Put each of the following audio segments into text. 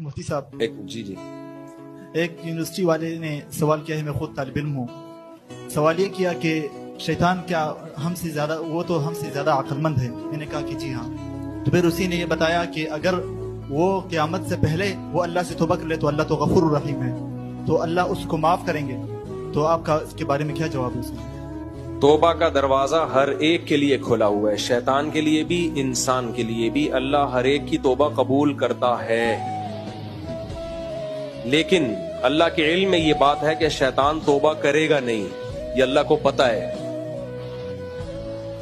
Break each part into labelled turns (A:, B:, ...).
A: مفتی صاحب،
B: جی
A: ایک یونیورسٹی والے نے سوال کیا ہے، میں خود طالب علم ہوں. سوال یہ کیا کہ شیطان کیا ہم سے زیادہ، وہ تو ہم سے زیادہ عقل مند ہے. میں نے کہا کہ جی ہاں. تو پھر اسی نے یہ بتایا کہ اگر وہ قیامت سے پہلے وہ اللہ سے توبہ کر لے تو اللہ تو غفور الرحیم ہے، تو اللہ اس کو معاف کریں گے. تو آپ کا اس کے بارے میں کیا جواب ہے اس کا؟
B: توبہ کا دروازہ ہر ایک کے لیے کھلا ہوا ہے، شیطان کے لیے بھی، انسان کے لیے بھی. اللہ ہر ایک کی توبہ قبول کرتا ہے، لیکن اللہ کے علم میں یہ بات ہے کہ شیطان توبہ کرے گا نہیں. یہ اللہ کو پتا ہے،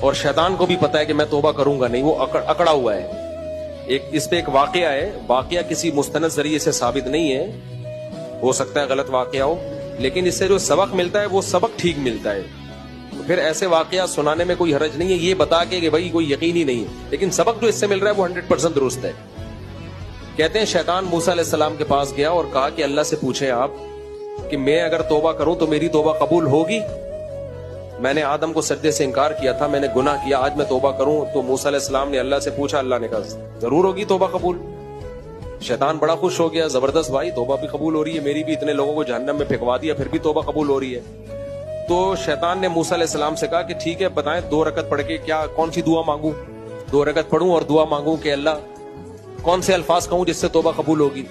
B: اور شیطان کو بھی پتا ہے کہ میں توبہ کروں گا نہیں. وہ اکڑا ہوا ہے. اس پہ ایک واقعہ ہے، واقعہ کسی مستند ذریعے سے ثابت نہیں ہے، ہو سکتا ہے غلط واقعہ ہو، لیکن اس سے جو سبق ملتا ہے وہ سبق ٹھیک ملتا ہے. پھر ایسے واقعات سنانے میں کوئی حرج نہیں ہے، یہ بتا کے کہ بھائی کوئی یقین ہی نہیں ہے، لیکن سبق جو اس سے مل رہا ہے وہ 100% درست ہے. کہتے ہیں شیطان موسیٰ علیہ السلام کے پاس گیا اور کہا کہ اللہ سے پوچھیں آپ کہ میں اگر توبہ کروں تو میری توبہ قبول ہوگی؟ میں نے آدم کو سجدے سے انکار کیا تھا، میں نے گناہ کیا، آج میں توبہ کروں تو موسیٰ علیہ السلام نے اللہ سے پوچھا، اللہ نے کہا ضرور ہوگی توبہ قبول. شیطان بڑا خوش ہو گیا، زبردست بھائی توبہ بھی قبول ہو رہی ہے میری بھی، اتنے لوگوں کو جہنم میں پھینکوا دیا پھر بھی توبہ قبول ہو رہی ہے. تو شیطان نے موسیٰ علیہ السلام سے کہا کہ ٹھیک ہے بتائیں 2 رکعت پڑھ کے کیا کون سی دعا مانگوں؟ 2 رکعت پڑھوں اور دعا مانگوں کہ اللہ کون سے الفاظ کہوں جس سے توبہ قبول ہوگی؟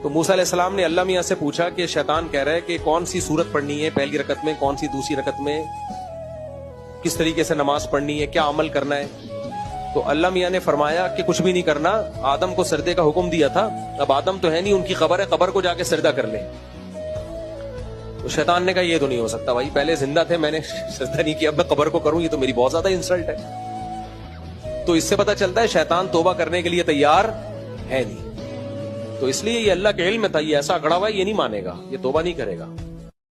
B: تو موسیٰ علیہ السلام نے اللہ میاں سے پوچھا کہ شیطان کہہ رہا ہے کہ کون سی سورت پڑھنی ہے پہلی رکعت میں، کون سی دوسری رکعت میں، کس طریقے سے نماز پڑھنی ہے، کیا عمل کرنا ہے؟ تو اللہ میاں نے فرمایا کہ کچھ بھی نہیں کرنا، آدم کو سجدے کا حکم دیا تھا، اب آدم تو ہے نہیں، ان کی قبر ہے، قبر کو جا کے سجدہ کر لیں. تو شیطان نے کہا یہ تو نہیں ہو سکتا بھائی، پہلے زندہ تھے میں نے سجدہ نہیں کیا، اب میں قبر کو کروں، یہ تو میری بہت زیادہ انسلٹ ہے. تو اس سے پتہ چلتا ہے شیطان توبہ کرنے کے لیے تیار ہے نہیں. تو اس لیے یہ اللہ کے علم میں تھا، یہ ایسا اکڑا ہوا ہے، یہ نہیں مانے گا، یہ توبہ نہیں کرے گا.